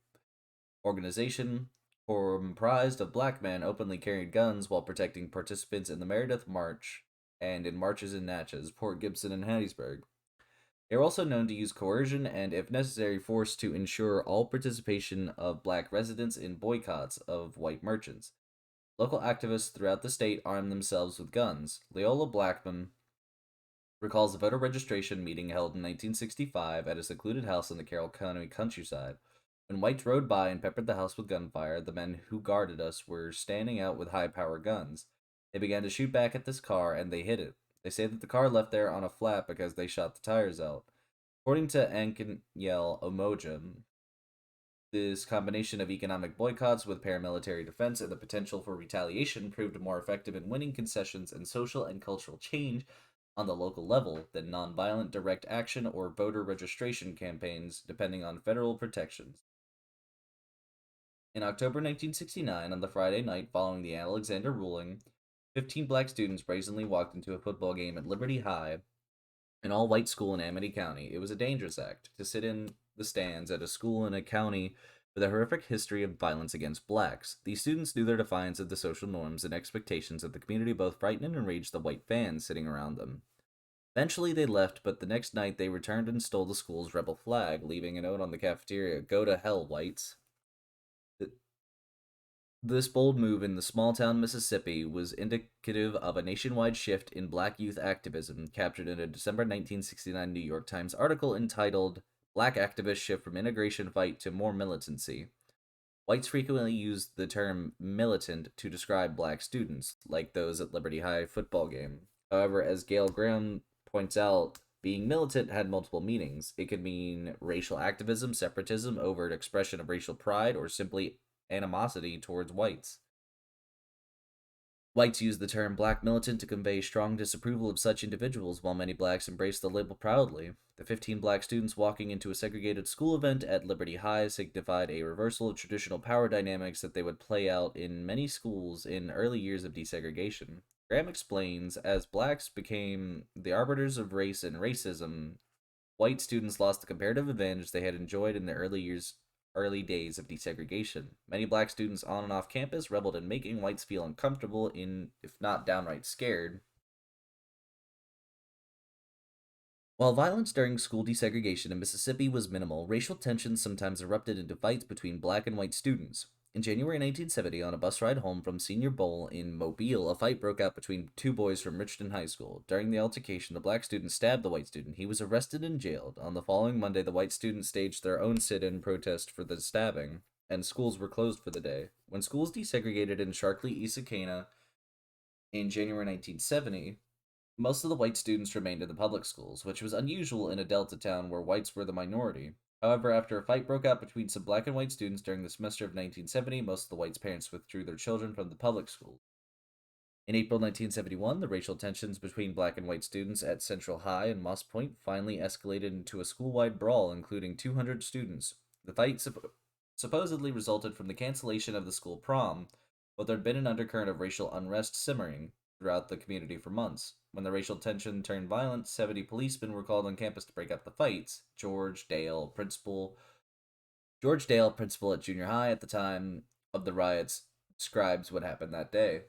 organization comprised of black men, openly carried guns while protecting participants in the Meredith March and in marches in Natchez, Port Gibson, and Hattiesburg. They were also known to use coercion and, if necessary, force to ensure all participation of black residents in boycotts of white merchants. Local activists throughout the state armed themselves with guns. Leola Blackman recalls a voter registration meeting held in 1965 at a secluded house in the Carroll County countryside. When whites rode by and peppered the house with gunfire, the men who guarded us were standing out with high power guns. They began to shoot back at this car and they hit it. They say that the car left there on a flat because they shot the tires out. According to Ankanyel Omoja, this combination of economic boycotts with paramilitary defense and the potential for retaliation proved more effective in winning concessions and social and cultural change on the local level than nonviolent direct action or voter registration campaigns, depending on federal protections. In October 1969, on the Friday night following the Alexander ruling, 15 black students brazenly walked into a football game at Liberty High, an all white school in Amity County. It was a dangerous act to sit in the stands at a school in a county with a horrific history of violence against blacks. These students knew their defiance of the social norms and expectations of the community both frightened and enraged the white fans sitting around them. Eventually they left, but the next night they returned and stole the school's rebel flag, leaving a note on the cafeteria, "Go to hell, whites." This bold move in the small town Mississippi was indicative of a nationwide shift in black youth activism, captured in a December 1969 New York Times article entitled "Black Activists Shift from Integration Fight to More Militancy." Whites frequently used the term militant to describe black students, like those at Liberty High football game. However, as Gail Graham points out, being militant had multiple meanings. It could mean racial activism, separatism, overt expression of racial pride, or simply animosity towards whites. Whites used the term black militant to convey strong disapproval of such individuals, while many blacks embraced the label proudly. The 15 black students walking into a segregated school event at Liberty High signified a reversal of traditional power dynamics that they would play out in many schools in early years of desegregation. Graham explains, as blacks became the arbiters of race and racism, white students lost the comparative advantage they had enjoyed in the early days of desegregation. Many black students on and off campus reveled in making whites feel uncomfortable, if not downright scared. While violence during school desegregation in Mississippi was minimal, racial tensions sometimes erupted into fights between black and white students. In January 1970, on a bus ride home from Senior Bowl in Mobile, a fight broke out between two boys from Richton High School. During the altercation, the black student stabbed the white student. He was arrested and jailed. On the following Monday, the white students staged their own sit-in protest for the stabbing, and schools were closed for the day. When schools desegregated in Sharkey, Issaquena in January 1970, most of the white students remained in the public schools, which was unusual in a Delta town where whites were the minority. However, after a fight broke out between some black and white students during the semester of 1970, most of the whites' parents withdrew their children from the public schools. In April 1971, the racial tensions between black and white students at Central High and Moss Point finally escalated into a school-wide brawl, including 200 students. The fight supposedly resulted from the cancellation of the school prom, but there had been an undercurrent of racial unrest simmering throughout the community for months. When the racial tension turned violent, 70 policemen were called on campus to break up the fights. George Dale, principal at junior high at the time of the riots, describes what happened that day.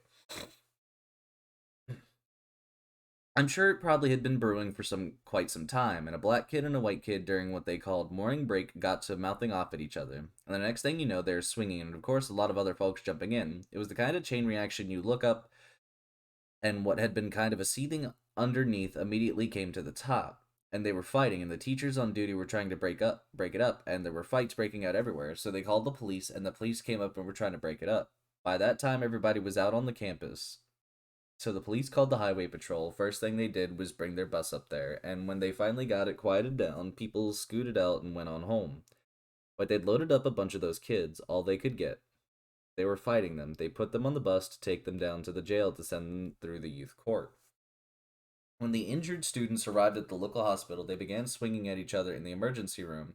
I'm sure it probably had been brewing for quite some time, and a black kid and a white kid during what they called morning break got to mouthing off at each other. And the next thing you know, they're swinging, and of course, a lot of other folks jumping in. It was the kind of chain reaction you look up, and what had been kind of a seething underneath immediately came to the top. And they were fighting, and the teachers on duty were trying to break it up, and there were fights breaking out everywhere. So they called the police, and the police came up and were trying to break it up. By that time, everybody was out on the campus. So the police called the highway patrol. First thing they did was bring their bus up there, and when they finally got it quieted down, people scooted out and went on home. But they'd loaded up a bunch of those kids, all they could get. They were fighting them. They put them on the bus to take them down to the jail to send them through the youth court. When the injured students arrived at the local hospital, they began swinging at each other in the emergency room.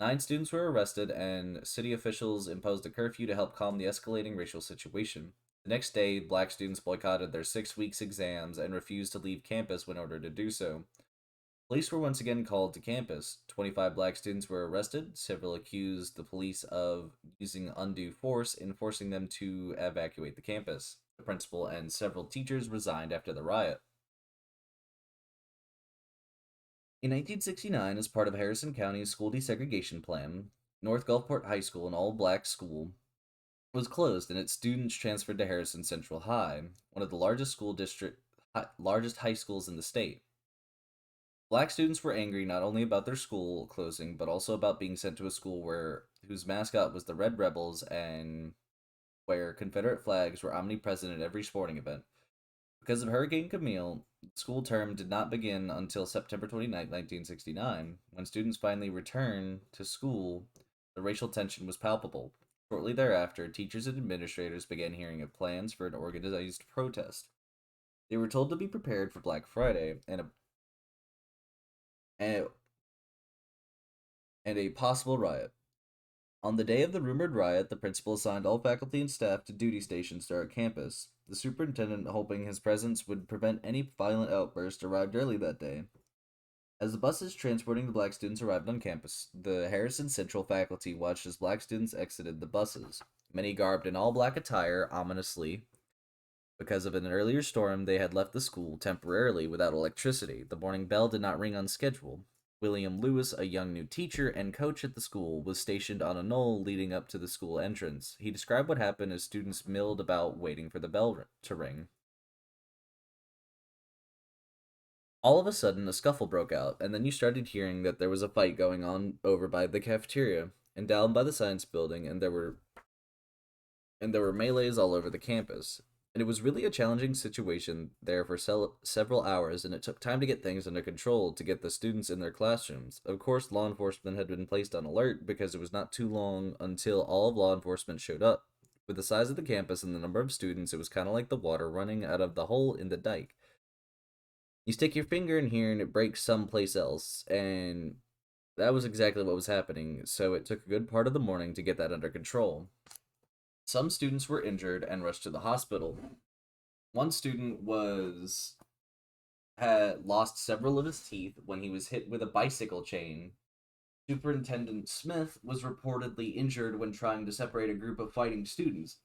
9 students were arrested, and city officials imposed a curfew to help calm the escalating racial situation. The next day, black students boycotted their 6 weeks exams and refused to leave campus when ordered to do so. Police were once again called to campus. 25 black students were arrested. Several accused the police of using undue force in forcing them to evacuate the campus. The principal and several teachers resigned after the riot. In 1969, as part of Harrison County's school desegregation plan, North Gulfport High School, an all-black school, was closed and its students transferred to Harrison Central High, one of the largest high schools in the state. Black students were angry not only about their school closing, but also about being sent to a school where whose mascot was the Red Rebels, and where Confederate flags were omnipresent at every sporting event. Because of Hurricane Camille, the school term did not begin until September 29, 1969. When students finally returned to school, the racial tension was palpable. Shortly thereafter, teachers and administrators began hearing of plans for an organized protest. They were told to be prepared for Black Friday and, and a possible riot. On the day of the rumored riot, the principal assigned all faculty and staff to duty stations throughout campus. The superintendent, hoping his presence would prevent any violent outburst, arrived early that day. As the buses transporting the black students arrived on campus, the Harrison Central faculty watched as black students exited the buses. Many garbed in all black attire, ominously. Because of an earlier storm, they had left the school temporarily without electricity. The morning bell did not ring on schedule. William Lewis, a young new teacher and coach at the school, was stationed on a knoll leading up to the school entrance. He described what happened as students milled about waiting for the bell to ring. All of a sudden, a scuffle broke out, and then you started hearing that there was a fight going on over by the cafeteria and down by the science building, and there were melees all over the campus. And it was really a challenging situation there for several hours, and it took time to get things under control to get the students in their classrooms. Of course, law enforcement had been placed on alert because it was not too long until all of law enforcement showed up. With the size of the campus and the number of students, it was kind of like the water running out of the hole in the dike. You stick your finger in here and it breaks someplace else, and that was exactly what was happening, so it took a good part of the morning to get that under control. Some students were injured and rushed to the hospital. One student had lost several of his teeth when he was hit with a bicycle chain. Superintendent Smith was reportedly injured when trying to separate a group of fighting students.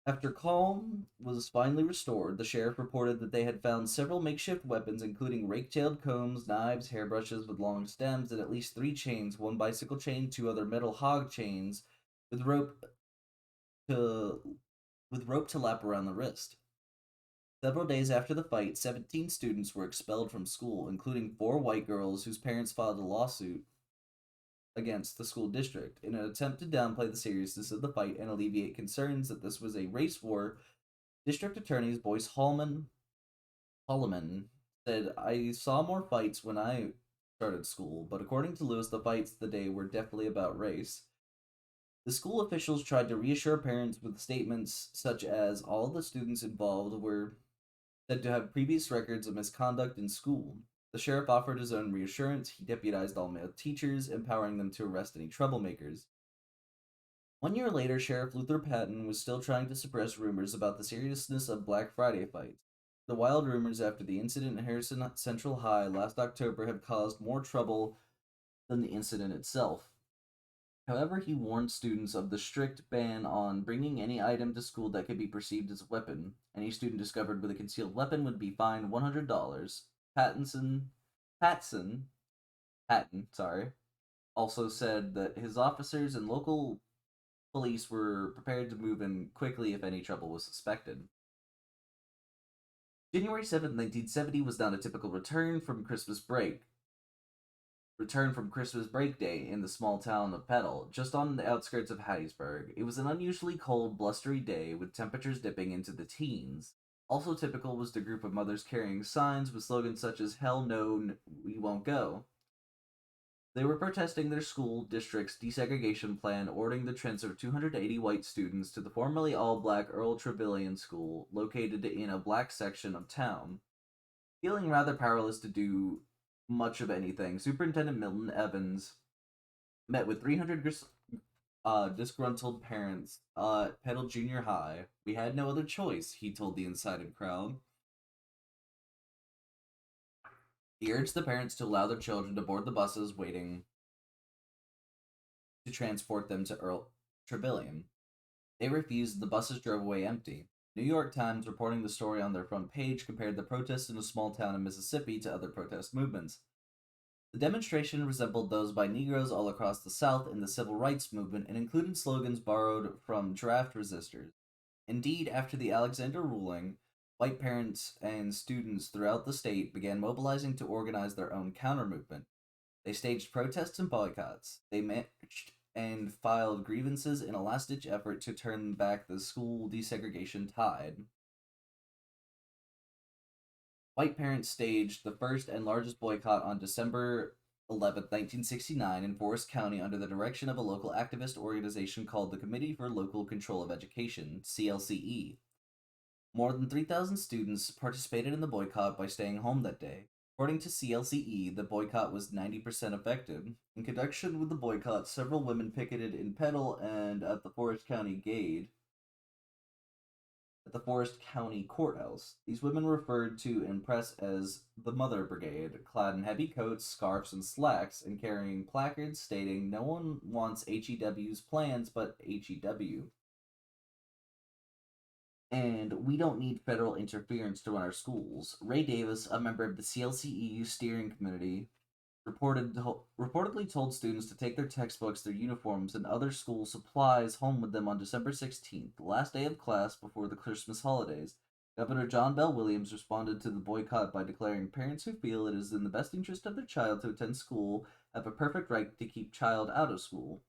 After calm was finally restored, the sheriff reported that they had found several makeshift weapons, including rake-tailed combs, knives, hairbrushes with long stems, and at least 3 chains: one bicycle chain, 2 other metal hog chains, with rope to lap around the wrist. Several days after the fight, 17 students were expelled from school, including 4 white girls whose parents filed a lawsuit against the school district. In an attempt to downplay the seriousness of the fight and alleviate concerns that this was a race war, District Attorney Boyce Holloman said, "I saw more fights when I started school, but according to Lewis, the fights the day were definitely about race." The school officials tried to reassure parents with statements such as all of the students involved were said to have previous records of misconduct in school. The sheriff offered his own reassurance. He deputized all male teachers, empowering them to arrest any troublemakers. 1 year later, Sheriff Luther Patton was still trying to suppress rumors about the seriousness of Black Friday fights. The wild rumors after the incident at Harrison Central High last October have caused more trouble than the incident itself. However, he warned students of the strict ban on bringing any item to school that could be perceived as a weapon. Any student discovered with a concealed weapon would be fined $100. Patton, sorry, also said that his officers and local police were prepared to move in quickly if any trouble was suspected. January 7th, 1970 was not a typical return from Christmas break day in the small town of Petal, just on the outskirts of Hattiesburg. It was an unusually cold, blustery day with temperatures dipping into the teens. Also typical was the group of mothers carrying signs with slogans such as "Hell no, we won't go." They were protesting their school district's desegregation plan, ordering the transfer of 280 white students to the formerly all-black Earl Trevelyan School, located in a black section of town. Feeling rather powerless to do much of anything, Superintendent Milton Evans met with 300 disgruntled parents at Petal Junior High. "We had no other choice," he told the incited crowd. He urged the parents to allow their children to board the buses waiting to transport them to Earl Trevelyan. They refused, and the buses drove away empty. New York Times, reporting the story on their front page, compared the protests in a small town in Mississippi to other protest movements. The demonstration resembled those by Negroes all across the South in the Civil Rights Movement and included slogans borrowed from draft resistors. Indeed, after the Alexander ruling, white parents and students throughout the state began mobilizing to organize their own counter movement. They staged protests and boycotts. They marched and filed grievances in a last ditch effort to turn back the school desegregation tide. White parents staged the first and largest boycott on December 11th, 1969, in Forest County under the direction of a local activist organization called the Committee for Local Control of Education, CLCE. More than 3,000 students participated in the boycott by staying home that day. According to CLCE, the boycott was 90% effective. In conjunction with the boycott, several women picketed in Petal and at the Forest County Gate at the Forest County Courthouse. These women were referred to in press as the Mother Brigade, clad in heavy coats, scarves, and slacks, and carrying placards stating, "No one wants HEW's plans but HEW. And we don't need federal interference to run our schools." Ray Davis, a member of the CLCEU steering committee, reportedly told students to take their textbooks, their uniforms, and other school supplies home with them on December 16th, the last day of class before the Christmas holidays. Governor John Bell Williams responded to the boycott by declaring parents who feel it is in the best interest of their child to attend school have a perfect right to keep child out of school.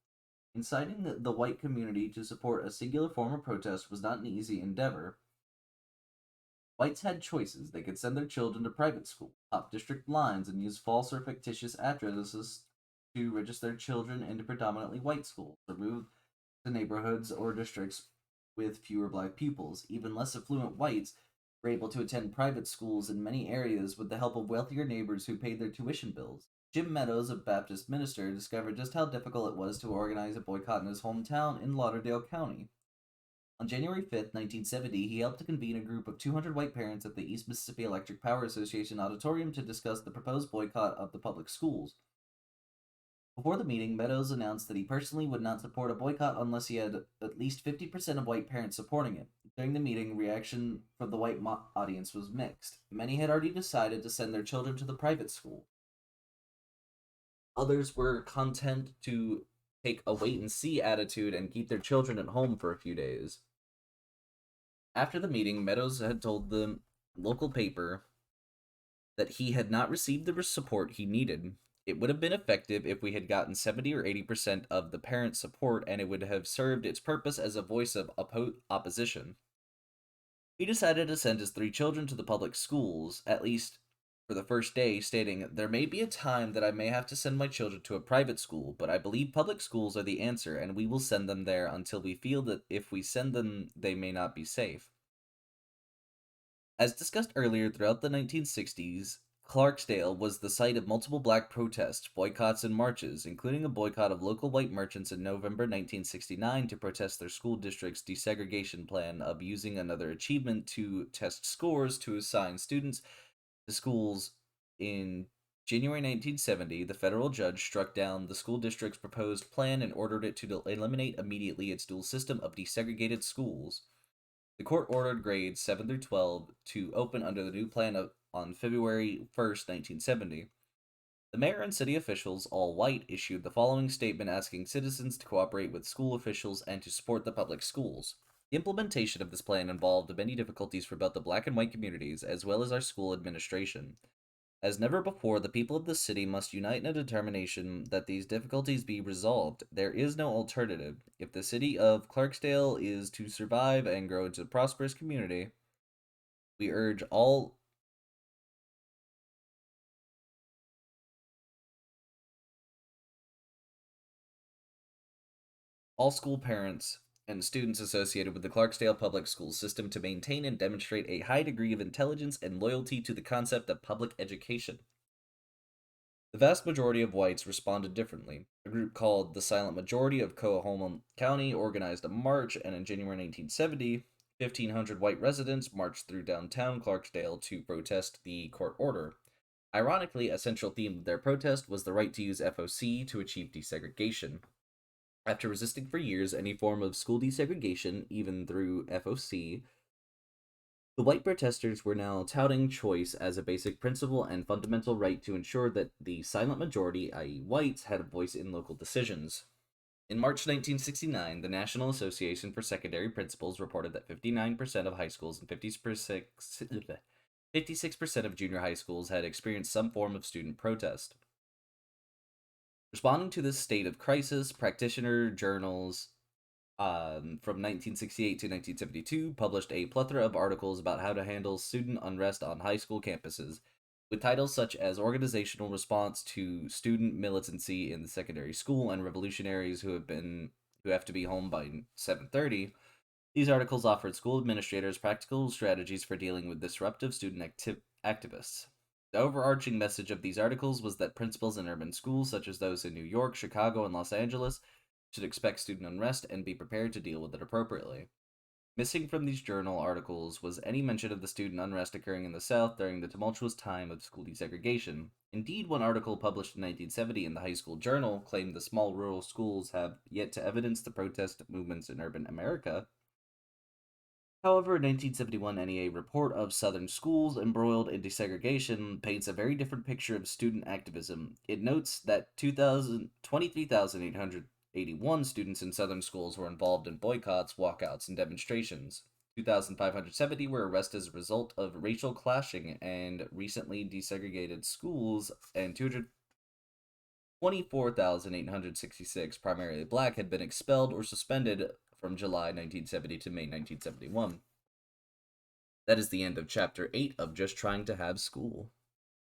Inciting the white community to support a singular form of protest was not an easy endeavor. Whites had choices. They could send their children to private school, hop district lines, and use false or fictitious addresses to register their children into predominantly white schools, or move to neighborhoods or districts with fewer black pupils. Even less affluent whites were able to attend private schools in many areas with the help of wealthier neighbors who paid their tuition bills. Jim Meadows, a Baptist minister, discovered just how difficult it was to organize a boycott in his hometown in Lauderdale County. On January 5th, 1970, he helped to convene a group of 200 white parents at the East Mississippi Electric Power Association auditorium to discuss the proposed boycott of the public schools. Before the meeting, Meadows announced that he personally would not support a boycott unless he had at least 50% of white parents supporting it. During the meeting, reaction from the white audience was mixed. Many had already decided to send their children to the private school. Others were content to take a wait and see attitude and keep their children at home for a few days. After the meeting, Meadows had told the local paper that he had not received the support he needed. It would have been effective if we had gotten 70 or 80% of the parent support, and it would have served its purpose as a voice of opposition. He decided to send his 3 children to the public schools, at least for the first day, stating, "There may be a time that I may have to send my children to a private school, but I believe public schools are the answer, and we will send them there until we feel that if we send them, they may not be safe." As discussed earlier, throughout the 1960s, Clarksdale was the site of multiple black protests, boycotts, and marches, including a boycott of local white merchants in November 1969 to protest their school district's desegregation plan of using another achievement to test scores to assign students to schools. In January 1970, the federal judge struck down the school district's proposed plan and ordered it to eliminate immediately its dual system of desegregated schools. The court ordered grades 7 through 12 to open under the new plan on February 1st, 1970. The mayor and city officials, all white, issued the following statement asking citizens to cooperate with school officials and to support the public schools. The implementation of this plan involved many difficulties for both the black and white communities, as well as our school administration. As never before, the people of the city must unite in a determination that these difficulties be resolved. There is no alternative. If the city of Clarksdale is to survive and grow into a prosperous community, we urge all school parents and students associated with the Clarksdale public school system to maintain and demonstrate a high degree of intelligence and loyalty to the concept of public education. The vast majority of whites responded differently. A group called the Silent Majority of Coahoma County organized a march, and in January 1970, 1,500 white residents marched through downtown Clarksdale to protest the court order. Ironically, a central theme of their protest was the right to use FOC to achieve desegregation. After resisting for years any form of school desegregation, even through FOC, the white protesters were now touting choice as a basic principle and fundamental right to ensure that the silent majority, i.e., whites, had a voice in local decisions. In March 1969, the National Association for Secondary Principals reported that 59% of high schools and 56% of junior high schools had experienced some form of student protest. Responding to this state of crisis, practitioner journals from 1968 to 1972 published a plethora of articles about how to handle student unrest on high school campuses, with titles such as Organizational Response to Student Militancy in the Secondary School and Revolutionaries who have to be home by 7:30. These articles offered school administrators practical strategies for dealing with disruptive student activists. The overarching message of these articles was that principals in urban schools, such as those in New York, Chicago, and Los Angeles, should expect student unrest and be prepared to deal with it appropriately. Missing from these journal articles was any mention of the student unrest occurring in the South during the tumultuous time of school desegregation. Indeed, one article published in 1970 in the High School Journal claimed the small rural schools have yet to evidence the protest movements in urban America. However, a 1971 NEA report of Southern schools embroiled in desegregation paints a very different picture of student activism. It notes that 23,881 students in Southern schools were involved in boycotts, walkouts, and demonstrations. 2,570 were arrested as a result of racial clashing and recently desegregated schools, and 224,866, primarily black, had been expelled or suspended from July 1970 to May 1971. That is the end of Chapter 8 of Just Trying to Have School.